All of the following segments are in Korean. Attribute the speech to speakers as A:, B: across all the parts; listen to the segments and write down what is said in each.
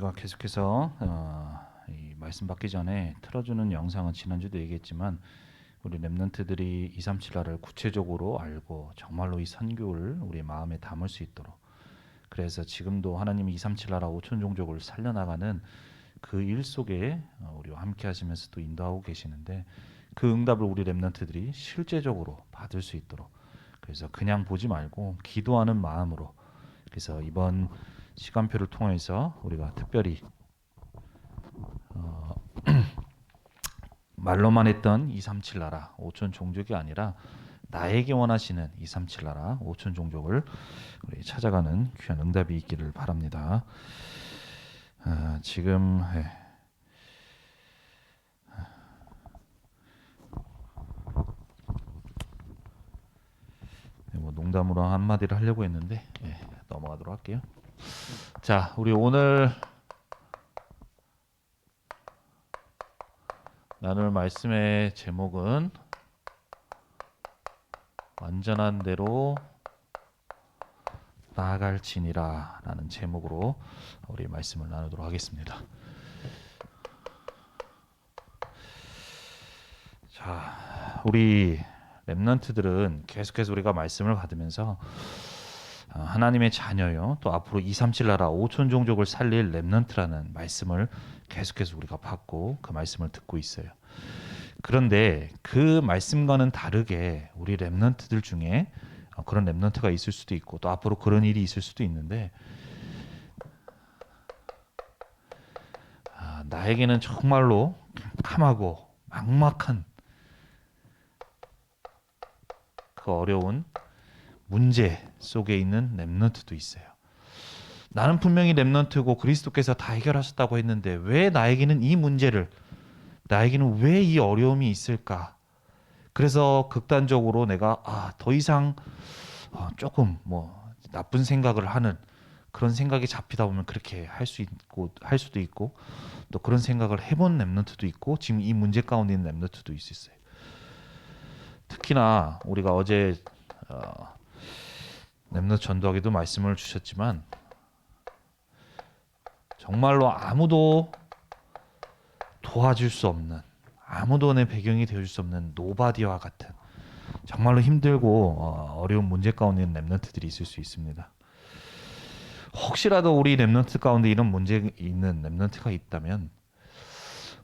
A: 우리가 계속해서 이 말씀 받기 전에 틀어주는 영상은 지난주도 얘기했지만 우리 렘넌트들이 237나를 구체적으로 알고 정말로 이 선교를 우리 마음에 담을 수 있도록, 그래서 지금도 하나님이 237나라 5천 종족을 살려나가는 그 일 속에 우리와 함께 하시면서 또 인도하고 계시는데, 그 응답을 우리 렘넌트들이 실제적으로 받을 수 있도록, 그래서 그냥 보지 말고 기도하는 마음으로, 그래서 이번 시간표를 통해서 우리가 특별히 말로만 했던 237나라 5천 종족이 아니라 나에게 원하시는 237나라 5천 종족을 우리 찾아가는 귀한 응답이 있기를 바랍니다. 지금 뭐 농담으로 한마디를 하려고 했는데 넘어가도록 할게요. 자, 우리 오늘 나눌 말씀의 제목은 완전한 대로 나아갈지니라 라는 제목으로 우리 말씀을 나누도록 하겠습니다. 자, 우리 렘넌트들은 계속해서 우리가 말씀을 받으면서 하나님의 자녀요, 또 앞으로 237나라 5천 종족을 살릴 렘넌트라는 말씀을 계속해서 우리가 받고 그 말씀을 듣고 있어요. 그런데 그 말씀과는 다르게 우리 렘넌트들 중에 그런 렘넌트가 있을 수도 있고 또 앞으로 그런 일이 있을 수도 있는데, 나에게는 정말로 캄캄하고 막막한 그 어려운 문제 속에 있는 렘넌트도 있어요. 나는 분명히 렘넌트고 그리스도께서 다 해결하셨다고 했는데 왜 나에게는 이 문제를, 나에게는 왜 이 어려움이 있을까? 그래서 극단적으로 내가 더 이상 조금 나쁜 생각을 하는 그런 생각이 잡히다 보면 그렇게 할 수도 있고 또 그런 생각을 해본 렘넌트도 있고 지금 이 문제 가운데 있는 렘넌트도 있어요. 특히나 우리가 어제 렘넌트 전도하기도 말씀을 주셨지만 정말로 아무도 도와줄 수 없는, 아무도 내 배경이 되어줄 수 없는 노바디와 같은 정말로 힘들고 어려운 문제 가운데 있는 렘넌트들이 있을 수 있습니다. 혹시라도 우리 렘넌트 가운데 이런 문제 있는 렘넌트가 있다면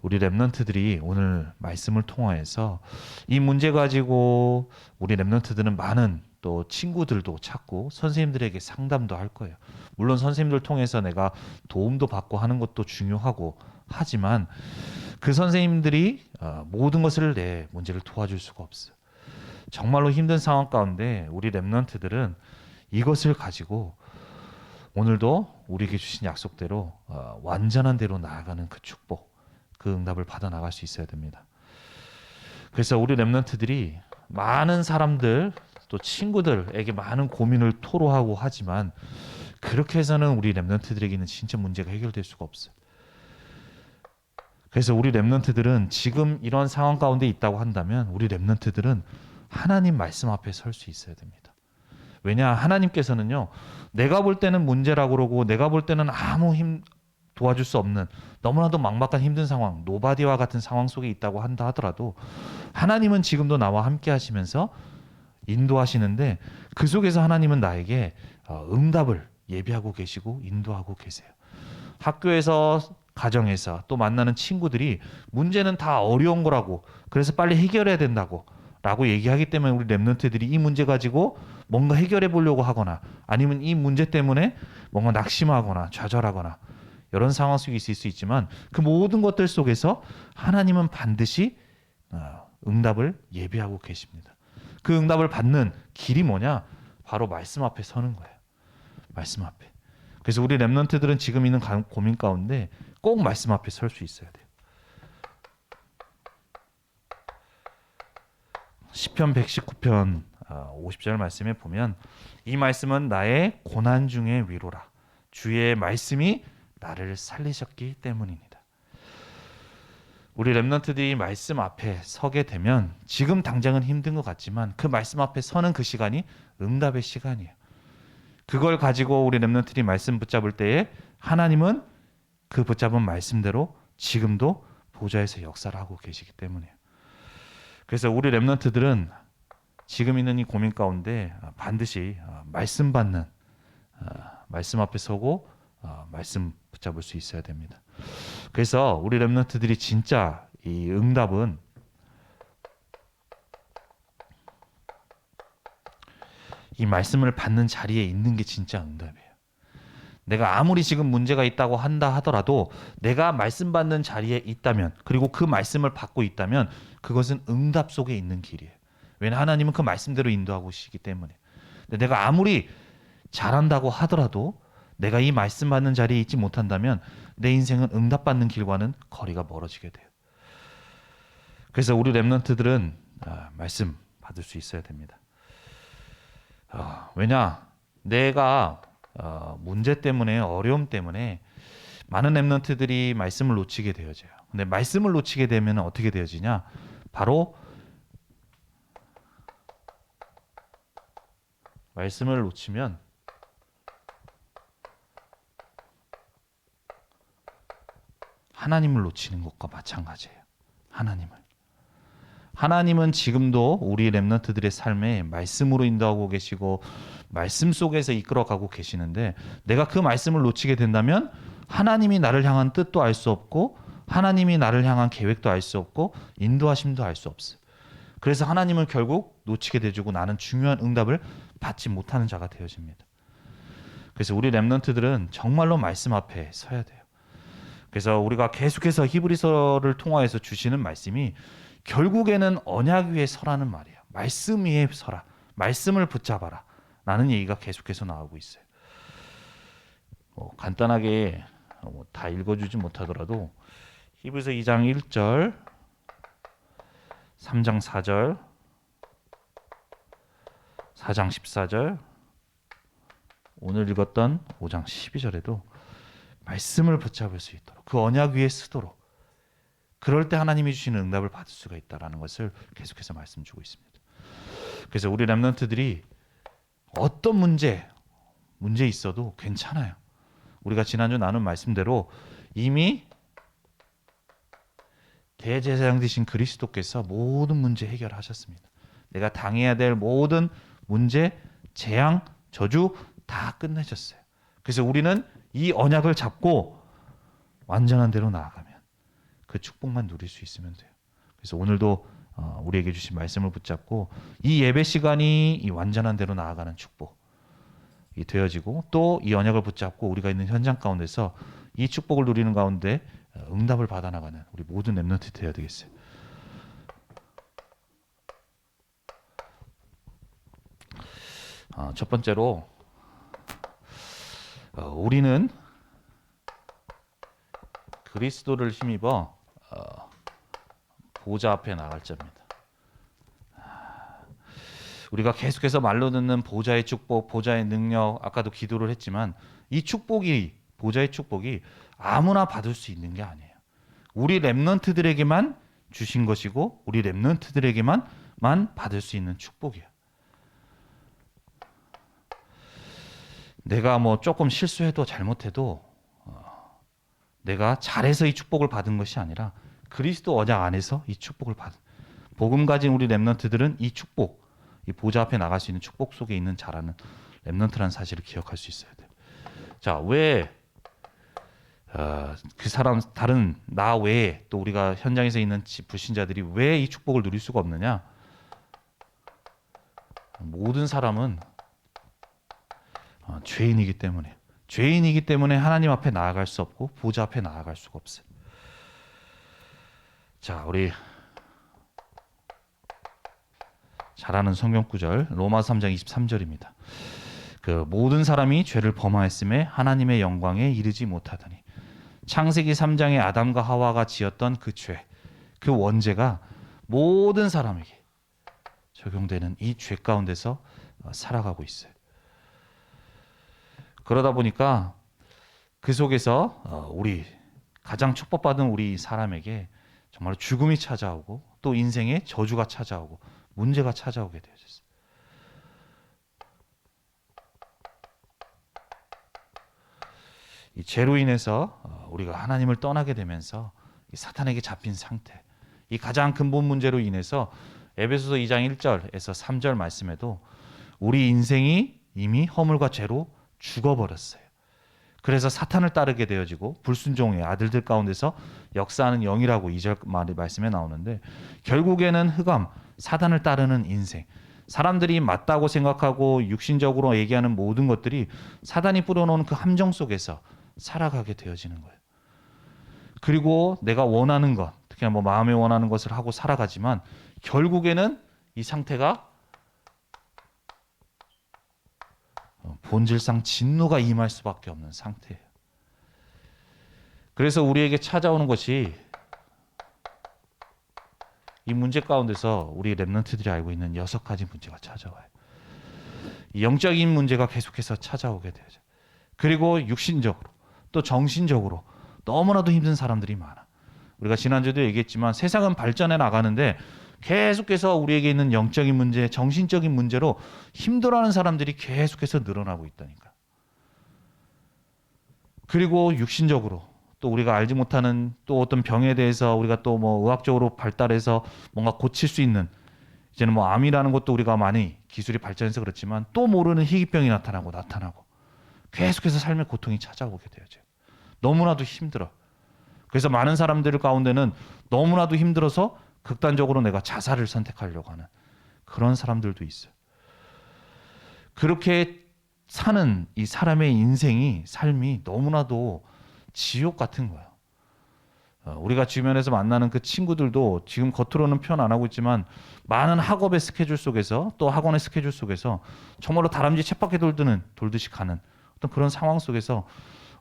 A: 우리 렘넌트들이 오늘 말씀을 통하여서 이 문제 가지고 우리 렘넌트들은 많은 또 친구들도 찾고 선생님들에게 상담도 할 거예요. 물론 선생님들 통해서 내가 도움도 받고 하는 것도 중요하고 하지만 그 선생님들이 모든 것을 내 문제를 도와줄 수가 없어요. 정말로 힘든 상황 가운데 우리 렘넌트들은 이것을 가지고 오늘도 우리에게 주신 약속대로 완전한 대로 나아가는 그 축복, 그 응답을 받아 나갈 수 있어야 됩니다. 그래서 우리 렘넌트들이 많은 사람들 또 친구들에게 많은 고민을 토로하고 하지만 그렇게 해서는 우리 렘넌트들에게는 진짜 문제가 해결될 수가 없어요. 그래서 우리 렘넌트들은 지금 이런 상황 가운데 있다고 한다면 우리 렘넌트들은 하나님 말씀 앞에 설 수 있어야 됩니다. 왜냐, 하나님께서는요, 내가 볼 때는 문제라고 그러고 내가 볼 때는 아무 도와줄 수 없는 너무나도 막막한 힘든 상황, 노바디와 같은 상황 속에 있다고 한다 하더라도 하나님은 지금도 나와 함께 하시면서 인도하시는데 그 속에서 하나님은 나에게 응답을 예비하고 계시고 인도하고 계세요. 학교에서, 가정에서 또 만나는 친구들이 문제는 다 어려운 거라고, 그래서 빨리 해결해야 된다고 라고 얘기하기 때문에 우리 렘넌트들이 이 문제 가지고 뭔가 해결해 보려고 하거나 아니면 이 문제 때문에 뭔가 낙심하거나 좌절하거나 이런 상황 속에 있을 수 있지만 그 모든 것들 속에서 하나님은 반드시 응답을 예비하고 계십니다. 그 응답을 받는 길이 뭐냐? 바로 말씀 앞에 서는 거예요. 말씀 앞에. 그래서 우리 렘넌트들은 지금 있는 고민 가운데 꼭 말씀 앞에 설 수 있어야 돼요. 시편 119편 50절 말씀에 보면 이 말씀은 나의 고난 중의 위로라. 주의 말씀이 나를 살리셨기 때문입니다. 우리 렘넌트들이 말씀 앞에 서게 되면 지금 당장은 힘든 것 같지만 그 말씀 앞에 서는 그 시간이 응답의 시간이에요. 그걸 가지고 우리 렘넌트들이 말씀 붙잡을 때에 하나님은 그 붙잡은 말씀대로 지금도 보좌에서 역사를 하고 계시기 때문이에요. 그래서 우리 렘넌트들은 지금 있는 이 고민 가운데 반드시 말씀 받는, 말씀 앞에 서고 말씀 붙잡을 수 있어야 됩니다. 그래서 우리 렘넌트들이 진짜 이 응답은 이 말씀을 받는 자리에 있는 게 진짜 응답이에요. 내가 아무리 지금 문제가 있다고 한다 하더라도 내가 말씀 받는 자리에 있다면, 그리고 그 말씀을 받고 있다면 그것은 응답 속에 있는 길이에요. 왜냐하면 하나님은 그 말씀대로 인도하고 계시기 때문에. 근데 내가 아무리 잘한다고 하더라도 내가 이 말씀 받는 자리에 있지 못한다면 내 인생은 응답받는 길과는 거리가 멀어지게 돼요. 그래서 우리 렘넌트들은 말씀 받을 수 있어야 됩니다. 왜냐, 내가 문제 때문에, 어려움 때문에 많은 렘넌트들이 말씀을 놓치게 되어져요. 근데 말씀을 놓치게 되면 어떻게 되어지냐? 바로 말씀을 놓치면 하나님을 놓치는 것과 마찬가지예요. 하나님은 지금도 우리 렘넌트들의 삶에 말씀으로 인도하고 계시고 말씀 속에서 이끌어가고 계시는데, 내가 그 말씀을 놓치게 된다면 하나님이 나를 향한 뜻도 알 수 없고 하나님이 나를 향한 계획도 알 수 없고 인도하심도 알 수 없어요. 그래서 하나님을 결국 놓치게 되고 나는 중요한 응답을 받지 못하는 자가 되어집니다. 그래서 우리 렘넌트들은 정말로 말씀 앞에 서야 돼요. 그래서 우리가 계속해서 히브리서를 통하여서 주시는 말씀이 결국에는 언약 위에 서라는 말이에요. 말씀 위에 서라. 말씀을 붙잡아라. 라는 얘기가 계속해서 나오고 있어요. 간단하게 다 읽어주지 못하더라도 히브리서 2장 1절, 3장 4절, 4장 14절, 오늘 읽었던 5장 12절에도 말씀을 붙잡을 수 있도록, 그 언약 위에 서도록, 그럴 때 하나님이 주시는 응답을 받을 수가 있다는 것을 계속해서 말씀 주고 있습니다. 그래서 우리 렘넌트들이 어떤 문제 있어도 괜찮아요. 우리가 지난주 나눈 말씀대로 이미 대제사장 되신 그리스도께서 모든 문제 해결하셨습니다. 내가 당해야 될 모든 문제, 재앙, 저주 다 끝내셨어요. 그래서 우리는 이 언약을 잡고 완전한 대로 나아가면 그 축복만 누릴 수 있으면 돼요. 그래서 오늘도 우리에게 주신 말씀을 붙잡고 이 예배 시간이 이 완전한 대로 나아가는 축복이 되어지고, 또 이 언약을 붙잡고 우리가 있는 현장 가운데서 이 축복을 누리는 가운데 응답을 받아나가는 우리 모든 렘넌트 되어야 되겠어요. 첫 번째로 우리는 그리스도를 힘입어 보좌 앞에 나갈 자입니다. 우리가 계속해서 말로 듣는 보좌의 축복, 보좌의 능력, 아까도 기도를 했지만 이 축복이, 보좌의 축복이 아무나 받을 수 있는 게 아니에요. 우리 렘넌트들에게만 주신 것이고 우리 렘넌트들에게만 받을 수 있는 축복이에요. 내가 조금 실수해도 잘못해도 내가 잘해서 이 축복을 받은 것이 아니라 그리스도 언약 안에서 이 축복을 받은, 복음 가진 우리 렘넌트들은 이 축복, 이 보좌 앞에 나갈 수 있는 축복 속에 있는 자라는 렘넌트라는 사실을 기억할 수 있어야 돼요. 자, 왜 그 사람, 다른 나 외에 또 우리가 현장에서 있는 불신자들이 왜 이 축복을 누릴 수가 없느냐? 모든 사람은 죄인이기 때문에 하나님 앞에 나아갈 수 없고 보좌 앞에 나아갈 수가 없어요. 자, 우리 잘 아는 성경 구절 로마서 3장 23절입니다. 그 모든 사람이 죄를 범하였음에 하나님의 영광에 이르지 못하더니, 창세기 3장에 아담과 하와가 지었던 그 죄, 그 원죄가 모든 사람에게 적용되는 이 죄 가운데서 살아가고 있어요. 그러다 보니까 그 속에서 우리 가장 축복받은 우리 사람에게 정말 죽음이 찾아오고 또 인생에 저주가 찾아오고 문제가 찾아오게 되어졌어요. 이 죄로 인해서 우리가 하나님을 떠나게 되면서 이 사탄에게 잡힌 상태, 이 가장 근본 문제로 인해서 에베소서 2장 1절에서 3절 말씀에도 우리 인생이 이미 허물과 죄로 죽어버렸어요. 그래서 사탄을 따르게 되어지고 불순종의 아들들 가운데서 역사하는 영이라고 2절 말씀에 나오는데, 결국에는 흑암, 사탄을 따르는 인생, 사람들이 맞다고 생각하고 육신적으로 얘기하는 모든 것들이 사단이 뿌려놓은 그 함정 속에서 살아가게 되어지는 거예요. 그리고 내가 원하는 것, 특히나 뭐 마음에 원하는 것을 하고 살아가지만 결국에는 이 상태가 본질상 진노가 임할 수밖에 없는 상태예요. 그래서 우리에게 찾아오는 것이 이 문제 가운데서 우리 렘넌트들이 알고 있는 6가지 문제가 찾아와요. 영적인 문제가 계속해서 찾아오게 되죠. 그리고 육신적으로 또 정신적으로 너무나도 힘든 사람들이 많아. 우리가 지난주에도 얘기했지만 세상은 발전해 나가는데 계속해서 우리에게 있는 영적인 문제, 정신적인 문제로 힘들어하는 사람들이 계속해서 늘어나고 있다니까. 그리고 육신적으로 또 우리가 알지 못하는 또 어떤 병에 대해서 우리가 또 뭐 의학적으로 발달해서 뭔가 고칠 수 있는, 이제는 뭐 암이라는 것도 우리가 많이 기술이 발전해서 그렇지만 또 모르는 희귀병이 나타나고 계속해서 삶의 고통이 찾아오게 되어져. 너무나도 힘들어. 그래서 많은 사람들 가운데는 너무나도 힘들어서 극단적으로 내가 자살을 선택하려고 하는 그런 사람들도 있어요. 그렇게 사는 이 사람의 인생이, 삶이 너무나도 지옥 같은 거예요. 우리가 주변에서 만나는 그 친구들도 지금 겉으로는 표현 안 하고 있지만 많은 학업의 스케줄 속에서 또 학원의 스케줄 속에서 정말로 다람쥐 쳇바퀴 돌듯이 가는 어떤 그런 상황 속에서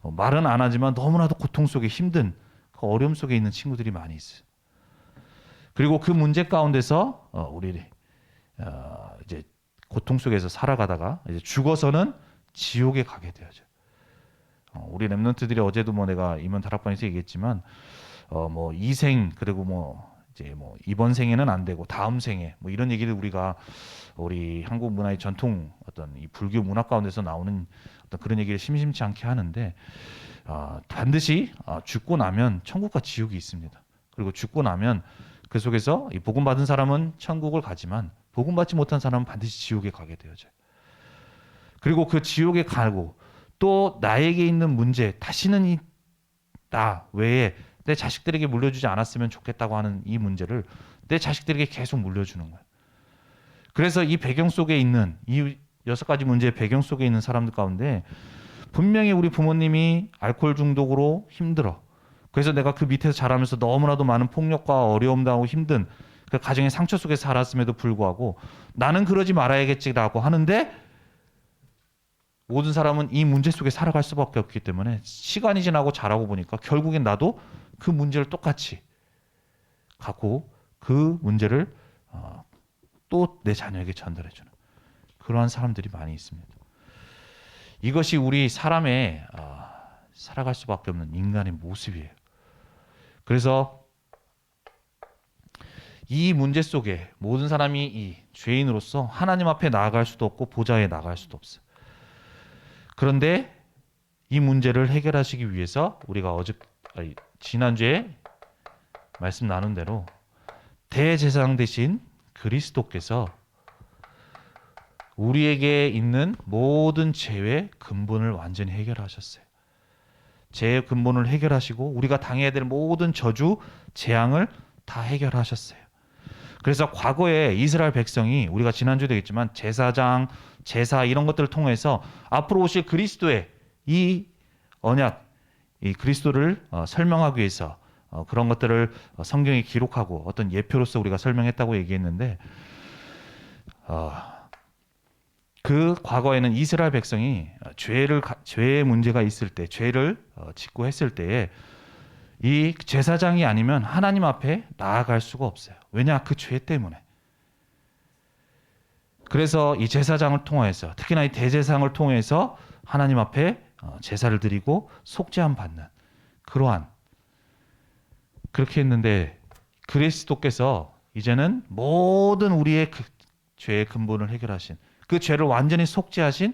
A: 말은 안 하지만 너무나도 고통 속에 힘든 그 어려움 속에 있는 친구들이 많이 있어요. 그리고 그 문제 가운데서 우리 이제 고통 속에서 살아가다가 이제 죽어서는 지옥에 가게 되어져. 우리 렘넌트들이 어제도 뭐 내가 임원 다락방에서 얘기했지만 뭐 이생, 그리고 뭐 이제 뭐 이번 생에는 안 되고 다음 생에 뭐 이런 얘기를 우리 한국 문화의 전통 어떤 이 불교 문화 가운데서 나오는 어떤 그런 얘기를 심심치 않게 하는데, 반드시 죽고 나면 천국과 지옥이 있습니다. 그리고 죽고 나면 그 속에서 이 복음 받은 사람은 천국을 가지만 복음 받지 못한 사람은 반드시 지옥에 가게 되어져요. 그리고 그 지옥에 가고 또 나에게 있는 문제, 다시는 나 외에 내 자식들에게 물려주지 않았으면 좋겠다고 하는 이 문제를 내 자식들에게 계속 물려주는 거예요. 그래서 이 배경 속에 있는 이 6가지 문제의 배경 속에 있는 사람들 가운데 분명히 우리 부모님이 알코올 중독으로 힘들어. 그래서 내가 그 밑에서 자라면서 너무나도 많은 폭력과 어려움 당하고 힘든 그 가정의 상처 속에 살았음에도 불구하고 나는 그러지 말아야겠지라고 하는데, 모든 사람은 이 문제 속에 살아갈 수밖에 없기 때문에 시간이 지나고 자라고 보니까 결국엔 나도 그 문제를 똑같이 갖고 그 문제를 또 내 자녀에게 전달해주는 그러한 사람들이 많이 있습니다. 이것이 우리 사람의 살아갈 수밖에 없는 인간의 모습이에요. 그래서 이 문제 속에 모든 사람이 이 죄인으로서 하나님 앞에 나아갈 수도 없고 보좌에 나갈 수도 없어요. 그런데 이 문제를 해결하시기 위해서 우리가 지난주에 말씀 나눈 대로 대제사장 대신 그리스도께서 우리에게 있는 모든 죄의 근본을 완전히 해결하셨어요. 죄의 근본을 해결하시고 우리가 당해야 될 모든 저주, 재앙을 다 해결하셨어요. 그래서 과거에 이스라엘 백성이, 우리가 지난주에도 얘기했지만 제사장, 제사 이런 것들을 통해서 앞으로 오실 그리스도의 이 언약, 이 그리스도를 설명하기 위해서 그런 것들을 성경에 기록하고 어떤 예표로서 우리가 설명했다고 얘기했는데, 그 과거에는 이스라엘 백성이 죄의 문제가 있을 때, 죄를 짓고 했을 때에 이 제사장이 아니면 하나님 앞에 나아갈 수가 없어요. 왜냐? 그 죄 때문에. 그래서 이 제사장을 통해서, 특히나 이 대제사장을 통해서 하나님 앞에 제사를 드리고 속죄함 받는 그러한, 그렇게 했는데 그리스도께서 이제는 모든 우리의 그 죄의 근본을 해결하신, 그 죄를 완전히 속죄하신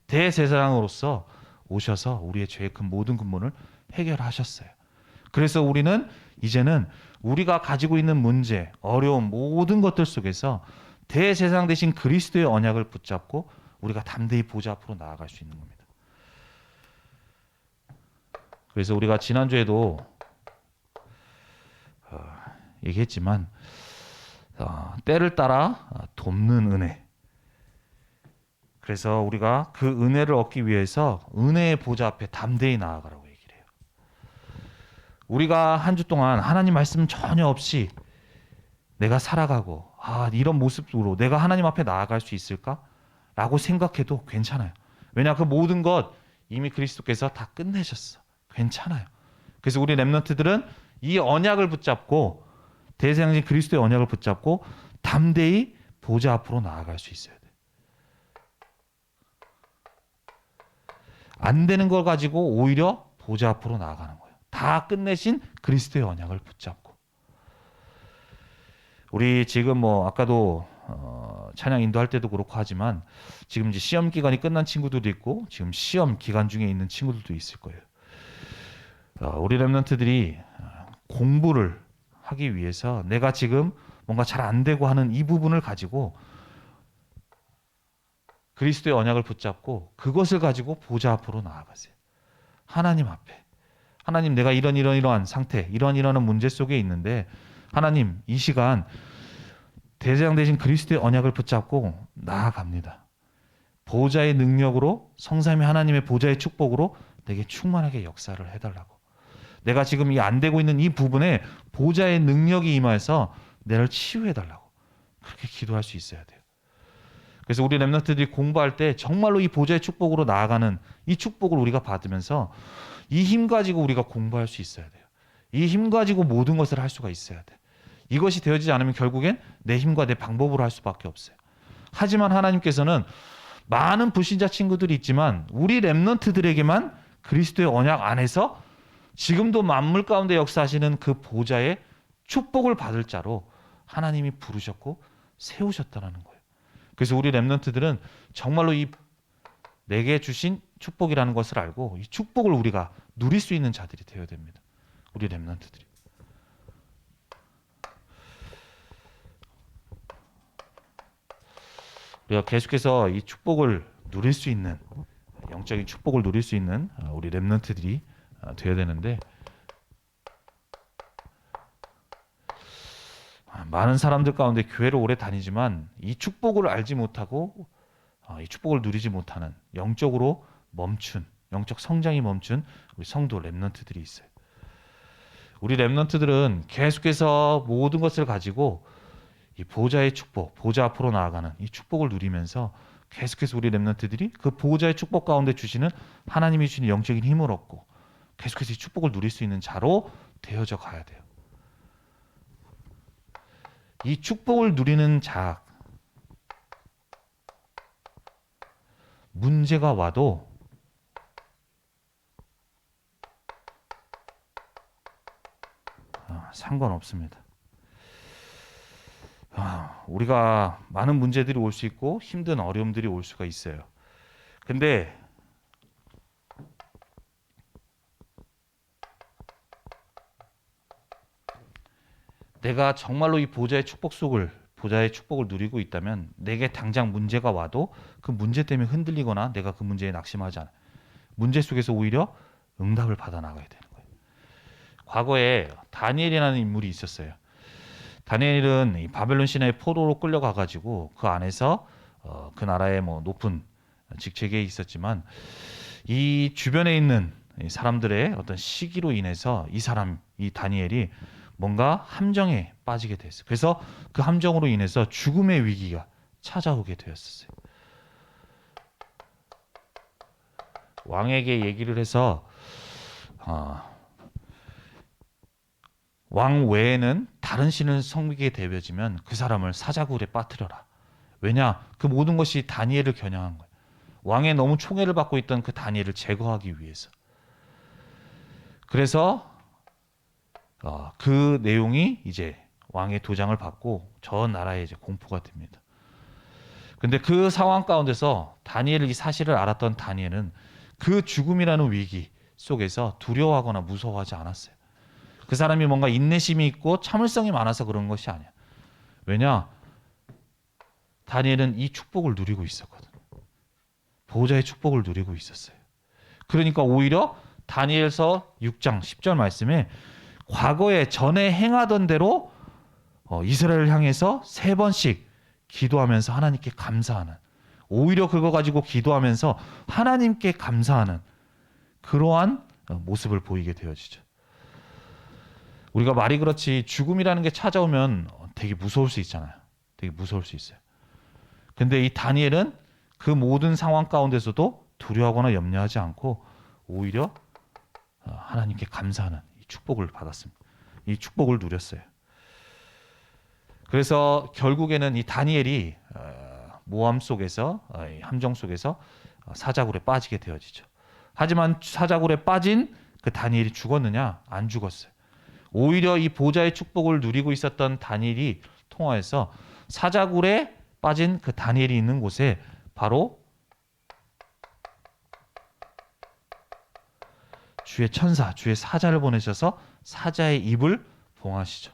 A: 대제사장으로서 오셔서 우리의 죄의 모든 근본을 해결하셨어요. 그래서 우리는 이제는 우리가 가지고 있는 문제, 어려움, 모든 것들 속에서 대제사장 되신 그리스도의 언약을 붙잡고 우리가 담대히 보좌 앞으로 나아갈 수 있는 겁니다. 그래서 우리가 지난주에도 얘기했지만 때를 따라 돕는 은혜. 그래서 우리가 그 은혜를 얻기 위해서 은혜의 보좌 앞에 담대히 나아가라고 얘기를 해요. 우리가 한 주 동안 하나님 말씀 전혀 없이 내가 살아가고 이런 모습으로 내가 하나님 앞에 나아갈 수 있을까? 라고 생각해도 괜찮아요. 왜냐 그 모든 것 이미 그리스도께서 다 끝내셨어. 괜찮아요. 그래서 우리 렘넌트들은 이 언약을 붙잡고 대제사장이신 그리스도의 언약을 붙잡고 담대히 보좌 앞으로 나아갈 수 있어야 돼. 안 되는 걸 가지고 오히려 보좌 앞으로 나아가는 거예요. 다 끝내신 그리스도의 언약을 붙잡고. 우리 지금 아까도 찬양 인도할 때도 그렇고 하지만 지금 이제 시험 기간이 끝난 친구들도 있고 지금 시험 기간 중에 있는 친구들도 있을 거예요. 우리 렘넌트들이 공부를 하기 위해서 내가 지금 뭔가 잘 안 되고 하는 이 부분을 가지고 그리스도의 언약을 붙잡고 그것을 가지고 보좌 앞으로 나아가세요. 하나님 앞에. 하나님 내가 이러한 상태, 이러한 문제 속에 있는데 하나님 이 시간 대제사장 되신 그리스도의 언약을 붙잡고 나아갑니다. 보좌의 능력으로 성삼위 하나님의 보좌의 축복으로 내게 충만하게 역사를 해달라고. 내가 지금 이 안 되고 있는 이 부분에 보좌의 능력이 임하여서 나를 치유해달라고. 그렇게 기도할 수 있어야 돼요. 그래서 우리 렘넌트들이 공부할 때 정말로 이 보좌의 축복으로 나아가는 이 축복을 우리가 받으면서 이 힘 가지고 우리가 공부할 수 있어야 돼요. 이 힘 가지고 모든 것을 할 수가 있어야 돼. 이것이 되어지지 않으면 결국엔 내 힘과 내 방법으로 할 수밖에 없어요. 하지만 하나님께서는 많은 불신자 친구들이 있지만 우리 렘넌트들에게만 그리스도의 언약 안에서 지금도 만물 가운데 역사하시는 그 보좌의 축복을 받을 자로 하나님이 부르셨고 세우셨다는 거예요. 그래서 우리 렘넌트들은 정말로 이 내게 주신 축복이라는 것을 알고 이 축복을 우리가 누릴 수 있는 자들이 되어야 됩니다. 우리 렘넌트들이. 우리가 계속해서 이 축복을 누릴 수 있는 영적인 축복을 누릴 수 있는 우리 렘넌트들이 되어야 되는데 많은 사람들 가운데 교회를 오래 다니지만 이 축복을 알지 못하고 이 축복을 누리지 못하는 영적으로 멈춘 영적 성장이 멈춘 우리 성도 렘넌트들이 있어요. 우리 렘넌트들은 계속해서 모든 것을 가지고 이 보좌의 축복, 보좌 앞으로 나아가는 이 축복을 누리면서 계속해서 우리 렘넌트들이 그 보좌의 축복 가운데 주시는 하나님이 주시는 영적인 힘을 얻고 계속해서 이 축복을 누릴 수 있는 자로 되어져 가야 돼요. 이 축복을 누리는 자, 문제가 와도 상관없습니다. 우리가 많은 문제들이 올 수 있고 힘든 어려움들이 올 수가 있어요. 근데 내가 정말로 이 보좌의 축복을 누리고 있다면 내게 당장 문제가 와도 그 문제 때문에 흔들리거나 내가 그 문제에 낙심하지 않아요. 문제 속에서 오히려 응답을 받아 나가야 되는 거예요. 과거에 다니엘이라는 인물이 있었어요. 다니엘은 이 바벨론 신의 포로로 끌려가 가지고 그 안에서 그 나라의 높은 직책에 있었지만 이 주변에 있는 사람들의 어떤 시기로 인해서 이 다니엘이 뭔가 함정에 빠지게 됐어요. 그래서 그 함정으로 인해서 죽음의 위기가 찾아오게 되었어요. 왕에게 얘기를 해서 왕 외에는 다른 신을 섬기게 되어지면 그 사람을 사자굴에 빠뜨려라. 왜냐? 그 모든 것이 다니엘을 겨냥한 거예요. 왕의 너무 총애를 받고 있던 그 다니엘을 제거하기 위해서. 그래서 그 내용이 이제 왕의 도장을 받고 저 나라에 이제 공포가 됩니다. 근데 그 상황 가운데서 이 사실을 알았던 다니엘은 그 죽음이라는 위기 속에서 두려워하거나 무서워하지 않았어요. 그 사람이 뭔가 인내심이 있고 참을성이 많아서 그런 것이 아니야. 왜냐? 다니엘은 이 축복을 누리고 있었거든. 보호자의 축복을 누리고 있었어요. 그러니까 오히려 다니엘서 6장 10절 말씀에 과거에 전에 행하던 대로 이스라엘을 향해서 3번씩 기도하면서 하나님께 감사하는, 오히려 그거 가지고 기도하면서 하나님께 감사하는 그러한 모습을 보이게 되어지죠. 우리가 말이 그렇지 죽음이라는 게 찾아오면 되게 무서울 수 있잖아요. 되게 무서울 수 있어요. 근데 이 다니엘은 그 모든 상황 가운데서도 두려워하거나 염려하지 않고 오히려 하나님께 감사하는 이 축복을 받았습니다. 이 축복을 누렸어요. 그래서 결국에는 이 다니엘이 모함 속에서, 함정 속에서 사자굴에 빠지게 되어지죠. 하지만 사자굴에 빠진 그 다니엘이 죽었느냐? 안 죽었어요. 오히려 이 보좌의 축복을 누리고 있었던 다니엘이 통하여서 사자굴에 빠진 그 다니엘이 있는 곳에 바로 주의 천사, 주의 사자를 보내셔서 사자의 입을 봉하시죠.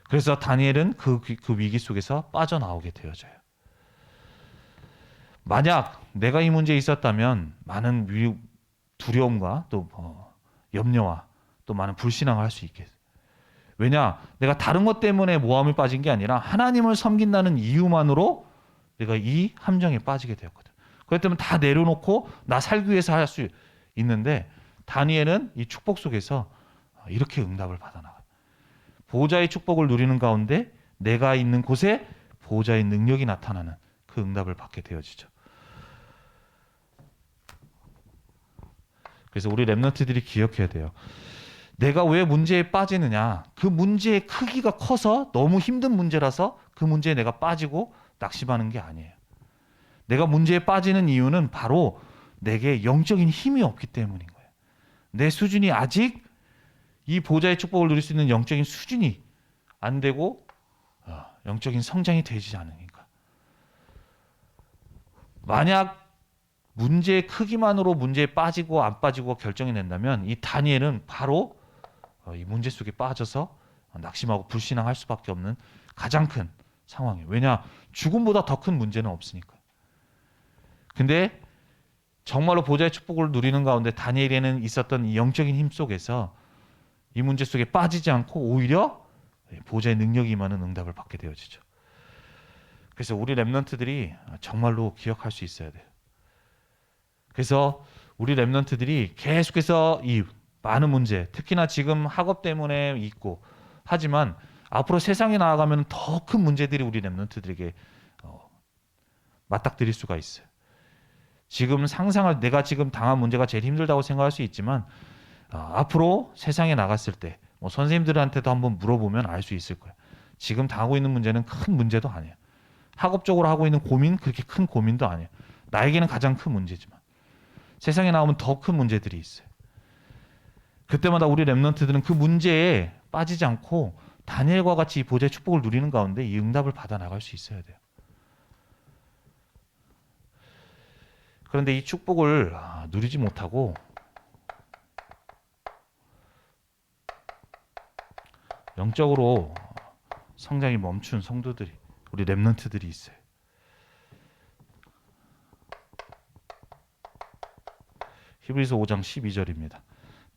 A: 그래서 다니엘은 그 위기 속에서 빠져나오게 되어져요. 만약 내가 이 문제에 있었다면 많은 두려움과 또 염려와 또 많은 불신앙을 할 수 있겠어요. 왜냐? 내가 다른 것 때문에 모함에 빠진 게 아니라 하나님을 섬긴다는 이유만으로 내가 이 함정에 빠지게 되었거든. 그렇기 때문에 다 내려놓고 나 살기 위해서 할 수 있는데 다니엘은 이 축복 속에서 이렇게 응답을 받아나가요. 보호자의 축복을 누리는 가운데 내가 있는 곳에 보호자의 능력이 나타나는 그 응답을 받게 되어지죠. 그래서 우리 렘넌트들이 기억해야 돼요. 내가 왜 문제에 빠지느냐? 그 문제의 크기가 커서 너무 힘든 문제라서 그 문제에 내가 빠지고 낙심하는 게 아니에요. 내가 문제에 빠지는 이유는 바로 내게 영적인 힘이 없기 때문인 거예요. 내 수준이 아직 이 보좌의 축복을 누릴 수 있는 영적인 수준이 안 되고 영적인 성장이 되지 않으니까. 만약 문제의 크기만으로 문제에 빠지고 안 빠지고 결정이 낸다면 이 다니엘은 바로 이 문제 속에 빠져서 낙심하고 불신앙할 수밖에 없는 가장 큰 상황이에요. 왜냐? 죽음보다 더 큰 문제는 없으니까. 근데 정말로 보좌의 축복을 누리는 가운데 다니엘에는 있었던 이 영적인 힘 속에서 이 문제 속에 빠지지 않고 오히려 보좌의 능력이 임하는 응답을 받게 되어지죠. 그래서 우리 렘넌트들이 정말로 기억할 수 있어야 돼요. 그래서 우리 렘넌트들이 계속해서 이 많은 문제, 특히나 지금 학업 때문에 있고 하지만 앞으로 세상에 나아가면 더 큰 문제들이 우리 렘넌트들에게 맞닥뜨릴 수가 있어요. 지금 상상할 내가 지금 당한 문제가 제일 힘들다고 생각할 수 있지만 앞으로 세상에 나갔을 때 뭐 선생님들한테도 한번 물어보면 알 수 있을 거예요. 지금 당하고 있는 문제는 큰 문제도 아니에요. 학업적으로 하고 있는 고민 그렇게 큰 고민도 아니에요. 나에게는 가장 큰 문제지만 세상에 나오면 더 큰 문제들이 있어요. 그때마다 우리 렘넌트들은 그 문제에 빠지지 않고 다니엘과 같이 보좌의 축복을 누리는 가운데 이 응답을 받아 나갈 수 있어야 돼요. 그런데 이 축복을 누리지 못하고 영적으로 성장이 멈춘 성도들이 우리 렘넌트들이 있어요. 히브리서 5장 12절입니다.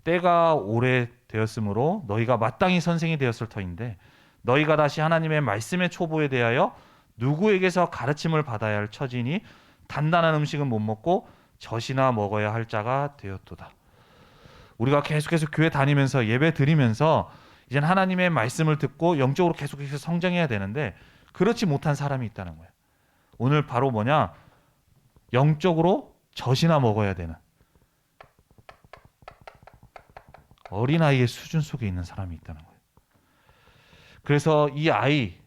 A: 때가 오래되었으므로 너희가 마땅히 선생이 되었을 터인데 너희가 다시 하나님의 말씀의 초보에 대하여 누구에게서 가르침을 받아야 할 처지니 단단한 음식은 못 먹고 젖이나 먹어야 할 자가 되었도다. 우리가 계속해서 교회 다니면서 예배 드리면서 이젠 하나님의 말씀을 듣고 영적으로 계속해서 성장해야 되는데 그렇지 못한 사람이 있다는 거예요. 오늘 바로 뭐냐? 영적으로 젖이나 먹어야 되는 어린아이의 수준 속에 있는 사람이 있다는 거예요. 그래서 이 아이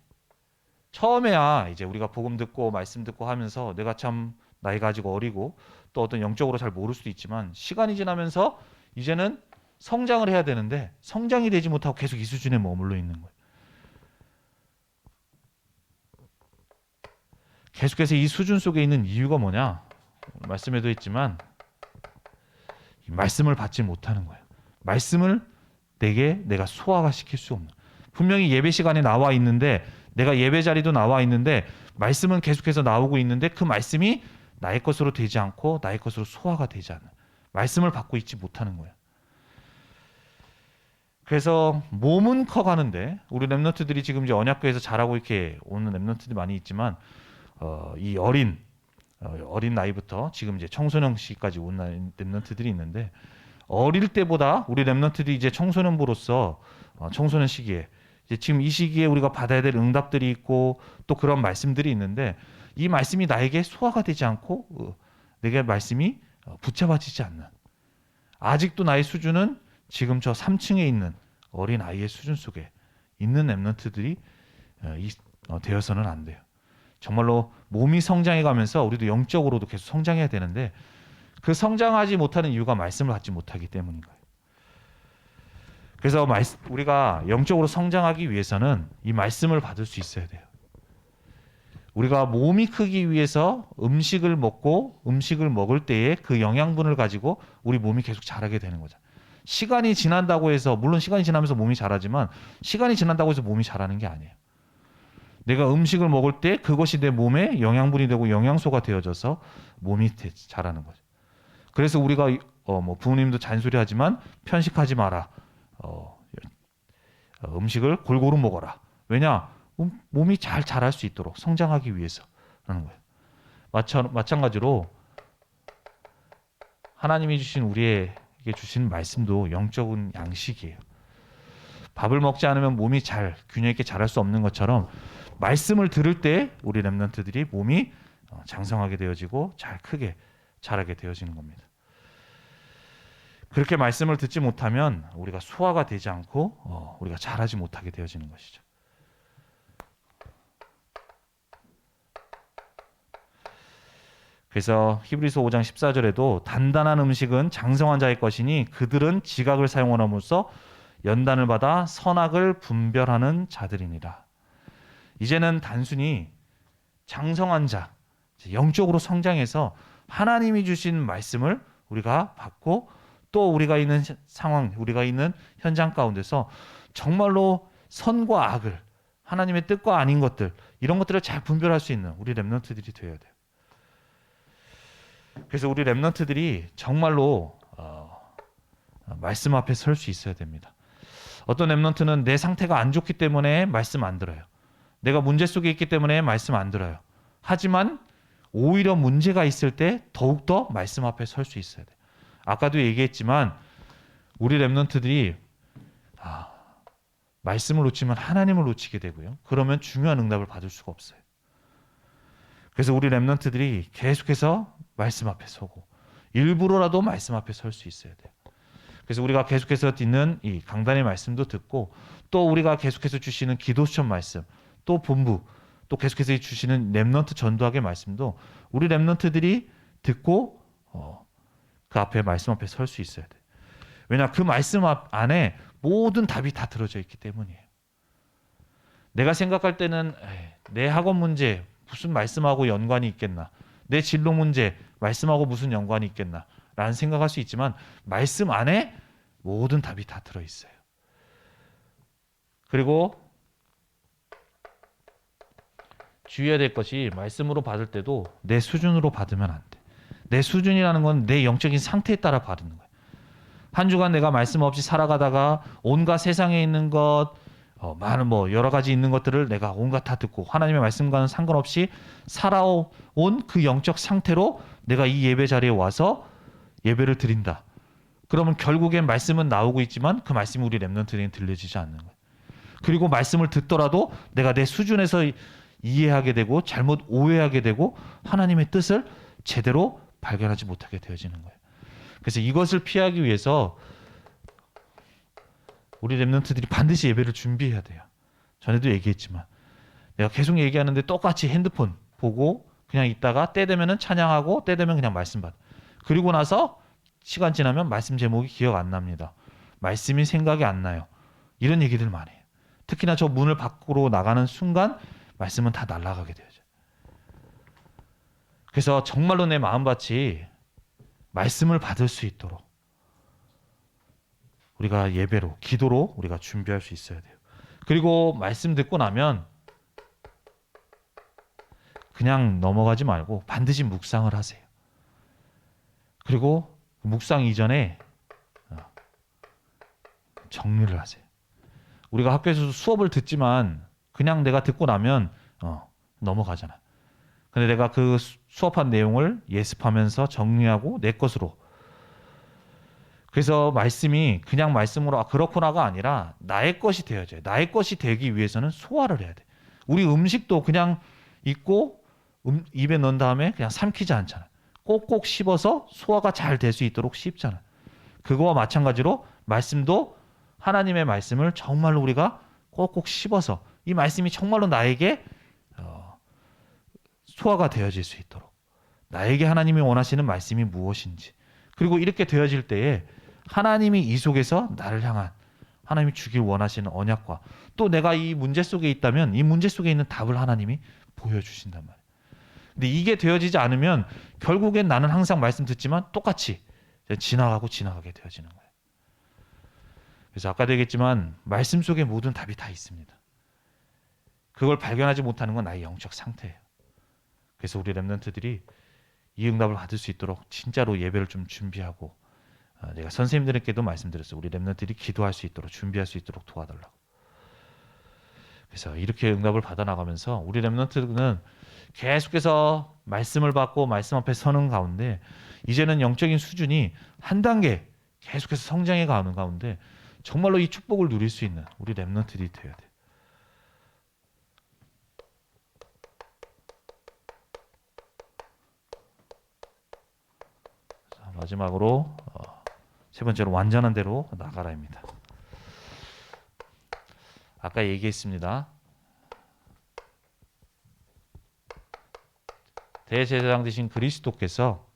A: 처음에야 이제 우리가 복음 듣고 말씀 듣고 하면서 내가 참 나이가 아직 어리고 또 어떤 영적으로 잘 모를 수도 있지만 시간이 지나면서 이제는 성장을 해야 되는데 성장이 되지 못하고 계속 이 수준에 머물러 있는 거예요. 계속해서 이 수준 속에 있는 이유가 뭐냐? 말씀에도 있지만 말씀을 받지 못하는 거예요. 말씀을 내가 소화가 시킬 수 없는. 분명히 예배 시간에 나와 있는데 내가 예배 자리도 나와 있는데 말씀은 계속해서 나오고 있는데 그 말씀이 나의 것으로 되지 않고 나의 것으로 소화가 되지 않는. 말씀을 받고 있지 못하는 거예요. 그래서 몸은 커가는데 우리 렘넌트들이 지금 이제 언약교에서 자라고 이렇게 오는 렘넌트들이 많이 있지만 이 어린 나이부터 지금 이제 청소년 시기까지 온 렘넌트들이 있는데 어릴 때보다 우리 렘넌트들이 이제 청소년부로서 청소년 시기에 이제 지금 이 시기에 우리가 받아야 될 응답들이 있고 또 그런 말씀들이 있는데 이 말씀이 나에게 소화가 되지 않고 내게 말씀이 붙잡아지지 않는 아직도 나의 수준은 지금 저 3층에 있는 어린 아이의 수준 속에 있는 렘넌트들이 되어서는 안 돼요. 정말로 몸이 성장해 가면서 우리도 영적으로도 계속 성장해야 되는데 그 성장하지 못하는 이유가 말씀을 받지 못하기 때문인 거예요. 그래서 우리가 영적으로 성장하기 위해서는 이 말씀을 받을 수 있어야 돼요. 우리가 몸이 크기 위해서 음식을 먹을 때에 그 영양분을 가지고 우리 몸이 계속 자라게 되는 거죠. 시간이 지난다고 해서 물론 시간이 지나면서 몸이 자라지만 시간이 지난다고 해서 몸이 자라는 게 아니에요. 내가 음식을 먹을 때 그것이 내 몸에 영양분이 되고 영양소가 되어져서 몸이 자라는 거죠. 그래서 우리가 부모님도 잔소리하지만 편식하지 마라. 음식을 골고루 먹어라. 왜냐? 몸이 잘 자랄 수 있도록 성장하기 위해서라는 거예요. 마찬가지로 하나님이 주신 우리에게 주신 말씀도 영적인 양식이에요. 밥을 먹지 않으면 몸이 잘 균형 있게 자랄 수 없는 것처럼 말씀을 들을 때 우리 렘넌트들이 몸이 장성하게 되어지고 잘 크게 자라게 되어지는 겁니다. 그렇게 말씀을 듣지 못하면 우리가 소화가 되지 않고 우리가 자라지 못하게 되어지는 것이죠. 그래서 히브리서 5장 14절에도 단단한 음식은 장성한 자의 것이니 그들은 지각을 사용함으로써 연단을 받아 선악을 분별하는 자들이니라. 이제는 단순히 장성한 자, 영적으로 성장해서 하나님이 주신 말씀을 우리가 받고 또 우리가 있는 상황, 우리가 있는 현장 가운데서 정말로 선과 악을 하나님의 뜻과 아닌 것들 이런 것들을 잘 분별할 수 있는 우리 렘넌트들이 되어야 돼요. 그래서 우리 렘넌트들이 정말로 말씀 앞에 설 수 있어야 됩니다. 어떤 렘넌트는 내 상태가 안 좋기 때문에 말씀 안 들어요. 내가 문제 속에 있기 때문에 말씀 안 들어요. 하지만 오히려 문제가 있을 때 더욱더 말씀 앞에 설 수 있어야 돼요. 아까도 얘기했지만 우리 렘넌트들이 말씀을 놓치면 하나님을 놓치게 되고요. 그러면 중요한 응답을 받을 수가 없어요. 그래서 우리 렘넌트들이 계속해서 말씀 앞에 서고 일부러라도 말씀 앞에 설 수 있어야 돼요. 그래서 우리가 계속해서 듣는 이 강단의 말씀도 듣고 또 우리가 계속해서 주시는 기도 수첩 말씀 또 본부 또 계속해서 주시는 렘넌트 전도학의 말씀도 우리 렘넌트들이 듣고 그 앞에 말씀 앞에 설 수 있어야 돼요. 왜냐 그 말씀 안에 모든 답이 다 들어져 있기 때문이에요. 내가 생각할 때는 내 학원 문제 무슨 말씀하고 연관이 있겠나, 내 진로 문제 말씀하고 무슨 연관이 있겠나 라는 생각할 수 있지만 말씀 안에 모든 답이 다 들어있어요. 그리고 주의해야 될 것이 말씀으로 받을 때도 내 수준으로 받으면 안 돼. 내 수준이라는 건 내 영적인 상태에 따라 받는 거예요. 한 주간 내가 말씀 없이 살아가다가 온갖 세상에 있는 것 많은 여러 가지 있는 것들을 내가 온갖 다 듣고 하나님의 말씀과는 상관없이 살아온 그 영적 상태로 내가 이 예배 자리에 와서 예배를 드린다. 그러면 결국엔 말씀은 나오고 있지만 그 말씀이 우리 렘넌트에게는 들려지지 않는 거예요. 그리고 말씀을 듣더라도 내가 내 수준에서 이해하게 되고 잘못 오해하게 되고 하나님의 뜻을 제대로 발견하지 못하게 되어지는 거예요. 그래서 이것을 피하기 위해서 우리 렘넌트들이 반드시 예배를 준비해야 돼요. 전에도 얘기했지만 내가 계속 얘기하는데 똑같이 핸드폰 보고 그냥 있다가 때 되면은 찬양하고 때 되면 그냥 말씀 받아. 그리고 나서 시간 지나면 말씀 제목이 기억 안 납니다. 말씀이 생각이 안 나요. 이런 얘기들 많이 해요. 특히나 저 문을 밖으로 나가는 순간 말씀은 다 날아가게 되죠. 그래서 정말로 내 마음밭이 말씀을 받을 수 있도록 우리가 예배로, 기도로 우리가 준비할 수 있어야 돼요. 그리고 말씀 듣고 나면 그냥 넘어가지 말고 반드시 묵상을 하세요. 그리고 묵상 이전에 정리를 하세요. 우리가 학교에서 수업을 듣지만 그냥 내가 듣고 나면 넘어가잖아. 근데 내가 그 수업한 내용을 예습하면서 정리하고 내 것으로. 그래서 말씀이 그냥 말씀으로 그렇구나가 아니라 나의 것이 되어져요. 나의 것이 되기 위해서는 소화를 해야 돼. 우리 음식도 그냥 있고 입에 넣은 다음에 그냥 삼키지 않잖아. 꼭꼭 씹어서 소화가 잘 될 수 있도록 씹잖아. 그거와 마찬가지로 말씀도 하나님의 말씀을 정말로 우리가 꼭꼭 씹어서 이 말씀이 정말로 나에게 소화가 되어질 수 있도록, 나에게 하나님이 원하시는 말씀이 무엇인지, 그리고 이렇게 되어질 때에 하나님이 이 속에서 나를 향한 하나님이 주길 원하시는 언약과 또 내가 이 문제 속에 있다면 이 문제 속에 있는 답을 하나님이 보여주신단 말이에요. 근데 이게 되어지지 않으면 결국엔 나는 항상 말씀 듣지만 똑같이 지나가게 되어지는 거예요. 그래서 아까도 얘기했지만 말씀 속에 모든 답이 다 있습니다. 그걸 발견하지 못하는 건 나의 영적 상태예요. 그래서 우리 렘넌트들이 이 응답을 받을 수 있도록 진짜로 예배를 좀 준비하고, 내가 선생님들에게도 말씀드렸어요. 우리 렘넌트들이 기도할 수 있도록 준비할 수 있도록 도와달라고. 그래서 이렇게 응답을 받아 나가면서 우리 렘넌트는 계속해서 말씀을 받고 말씀 앞에 서는 가운데 이제는 영적인 수준이 한 단계 계속해서 성장해 가는 가운데 정말로 이 축복을 누릴 수 있는 우리 렘넌트들이 되어야 돼요. 마지막으로 세 번째로 완전한 대로 나가라입니다. 아까 얘기했습니다. 대제사장 되신 그리스도께서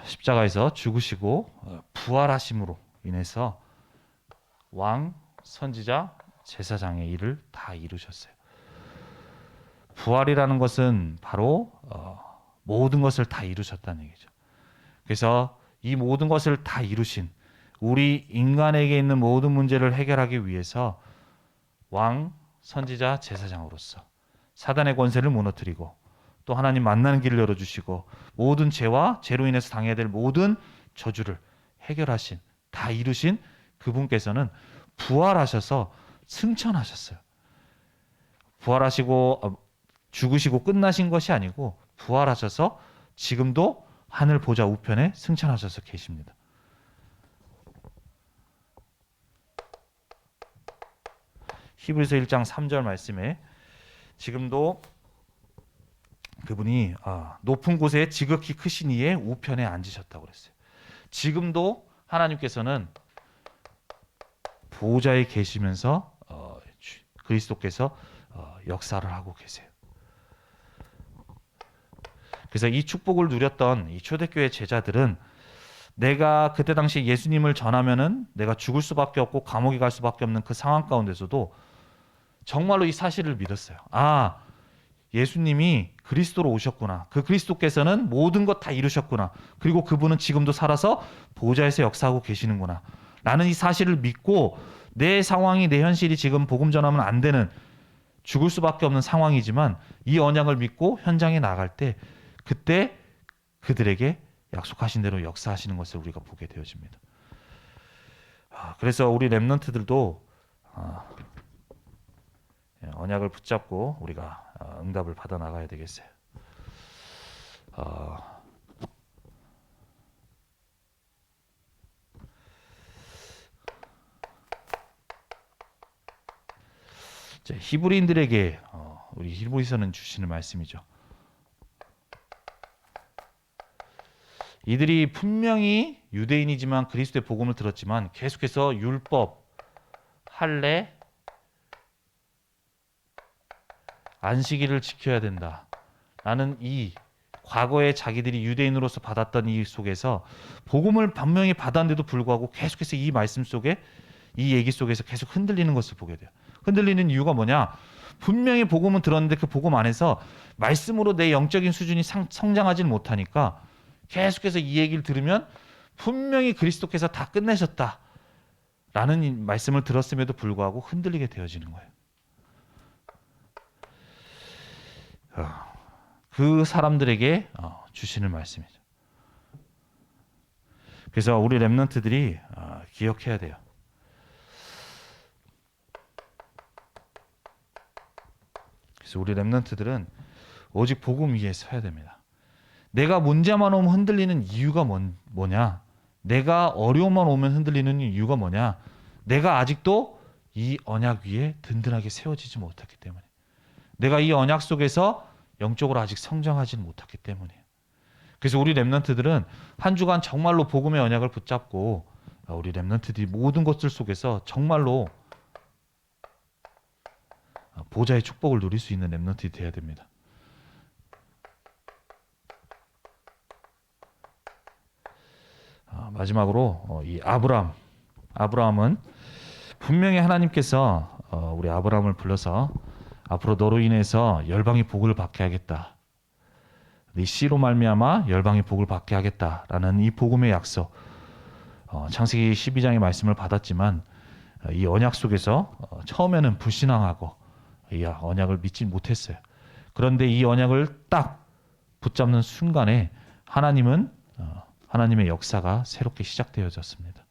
A: 십자가에서 죽으시고 부활하심으로 인해서 왕, 선지자, 제사장의 일을 다 이루셨어요. 부활이라는 것은 바로 모든 것을 다 이루셨다는 얘기죠. 그래서 이 모든 것을 다 이루신 우리 인간에게 있는 모든 문제를 해결하기 위해서 왕, 선지자, 제사장으로서 사단의 권세를 무너뜨리고 또 하나님 만나는 길을 열어주시고 모든 죄와 죄로 인해서 당해야 될 모든 저주를 해결하신, 다 이루신 그분께서는 부활하셔서 승천하셨어요. 부활하시고 죽으시고 끝나신 것이 아니고 부활하셔서 지금도 하늘 보좌 우편에 승천하셔서 계십니다. 히브리서 1장 3절 말씀에 지금도 그분이 높은 곳에 지극히 크신 이의 우편에 앉으셨다고 그랬어요. 지금도 하나님께서는 보좌에 계시면서 그리스도께서 역사를 하고 계세요. 그래서 이 축복을 누렸던 이 초대교회 제자들은 내가 그때 당시 예수님을 전하면은 내가 죽을 수밖에 없고 감옥에 갈 수밖에 없는 그 상황 가운데서도 정말로 이 사실을 믿었어요. 예수님이 그리스도로 오셨구나. 그 그리스도께서는 모든 것 다 이루셨구나. 그리고 그분은 지금도 살아서 보좌에서 역사하고 계시는구나. 나는 이 사실을 믿고 내 상황이, 내 현실이 지금 복음 전하면 안 되는 죽을 수밖에 없는 상황이지만 이 언약을 믿고 현장에 나갈 때 그때 그들에게 약속하신 대로 역사하시는 것을 우리가 보게 되어집니다. 그래서 우리 렘넌트들도 언약을 붙잡고 우리가 응답을 받아 나가야 되겠어요. 히브리인들에게 우리 히브리서는 주시는 말씀이죠. 이들이 분명히 유대인이지만 그리스도의 복음을 들었지만 계속해서 율법, 할례, 안식일을 지켜야 된다. 라는 이 과거에 자기들이 유대인으로서 받았던 이 속에서 복음을 분명히 받았는데도 불구하고 계속해서 이 말씀 속에, 이 얘기 속에서 계속 흔들리는 것을 보게 돼요. 흔들리는 이유가 뭐냐? 분명히 복음은 들었는데 그 복음 안에서 말씀으로 내 영적인 수준이 성장하지 못하니까 계속해서 이 얘기를 들으면 분명히 그리스도께서 다 끝내셨다라는 이 말씀을 들었음에도 불구하고 흔들리게 되어지는 거예요. 그 사람들에게 주시는 말씀이죠. 그래서 우리 렘넌트들이 기억해야 돼요. 그래서 우리 렘넌트들은 오직 복음 위에 서야 됩니다. 내가 문제만 오면 흔들리는 이유가 뭐냐? 내가 어려움만 오면 흔들리는 이유가 뭐냐? 내가 아직도 이 언약 위에 든든하게 세워지지 못했기 때문에, 내가 이 언약 속에서 영적으로 아직 성장하지 못했기 때문이에요. 그래서 우리 렘넌트들은 한 주간 정말로 복음의 언약을 붙잡고, 우리 렘넌트들이 모든 것들 속에서 정말로 보좌의 축복을 누릴 수 있는 렘넌트들이 되어야 됩니다. 마지막으로 이 아브라함은 분명히 하나님께서 우리 아브라함을 불러서 앞으로 너로 인해서 열방이 복을 받게 하겠다, 네 씨로 말미암아 열방이 복을 받게 하겠다라는 이 복음의 약속, 창세기 12장의 말씀을 받았지만 이 언약 속에서 처음에는 불신앙하고 이 언약을 믿지 못했어요. 그런데 이 언약을 딱 붙잡는 순간에 하나님의 역사가 새롭게 시작되어졌습니다.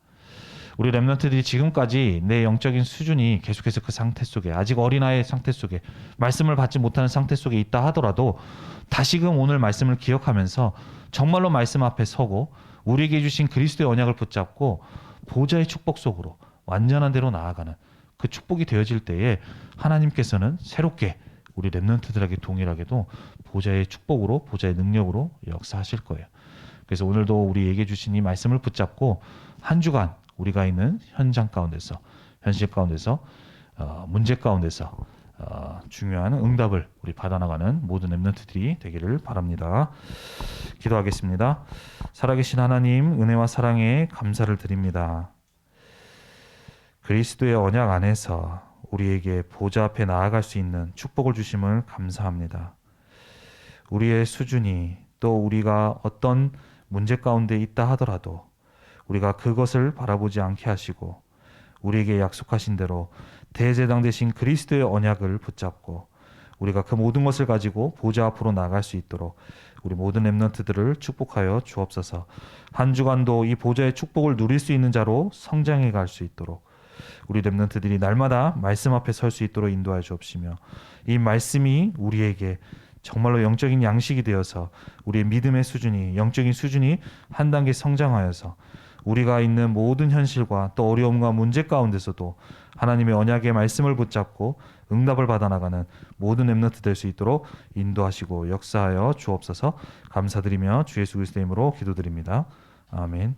A: 우리 렘넌트들이 지금까지 내 영적인 수준이 계속해서 그 상태 속에, 아직 어린아이의 상태 속에, 말씀을 받지 못하는 상태 속에 있다 하더라도 다시금 오늘 말씀을 기억하면서 정말로 말씀 앞에 서고 우리에게 주신 그리스도의 언약을 붙잡고 보좌의 축복 속으로 완전한 대로 나아가는 그 축복이 되어질 때에 하나님께서는 새롭게 우리 렘넌트들에게 동일하게도 보좌의 축복으로, 보좌의 능력으로 역사하실 거예요. 그래서 오늘도 우리에게 주신 이 말씀을 붙잡고 한 주간 우리가 있는 현실 가운데서 문제 가운데서 중요한 응답을 우리 받아나가는 모든 렘넌트들이 되기를 바랍니다. 기도하겠습니다. 살아계신 하나님, 은혜와 사랑에 감사를 드립니다. 그리스도의 언약 안에서 우리에게 보좌 앞에 나아갈 수 있는 축복을 주심을 감사합니다. 우리의 수준이, 또 우리가 어떤 문제 가운데 있다 하더라도 우리가 그것을 바라보지 않게 하시고 우리에게 약속하신 대로 대제당 되신 그리스도의 언약을 붙잡고 우리가 그 모든 것을 가지고 보좌 앞으로 나갈 수 있도록 우리 모든 렘넌트들을 축복하여 주옵소서. 한 주간도 이 보좌의 축복을 누릴 수 있는 자로 성장해 갈 수 있도록 우리 렘넌트들이 날마다 말씀 앞에 설 수 있도록 인도하여 주옵시며, 이 말씀이 우리에게 정말로 영적인 양식이 되어서 우리의 믿음의 수준이, 영적인 수준이 한 단계 성장하여서 우리가 있는 모든 현실과 또 어려움과 문제 가운데서도 하나님의 언약의 말씀을 붙잡고 응답을 받아나가는 모든 렘넌트 될 수 있도록 인도하시고 역사하여 주옵소서. 감사드리며 주 예수 그리스도의 이름으로 기도드립니다. 아멘.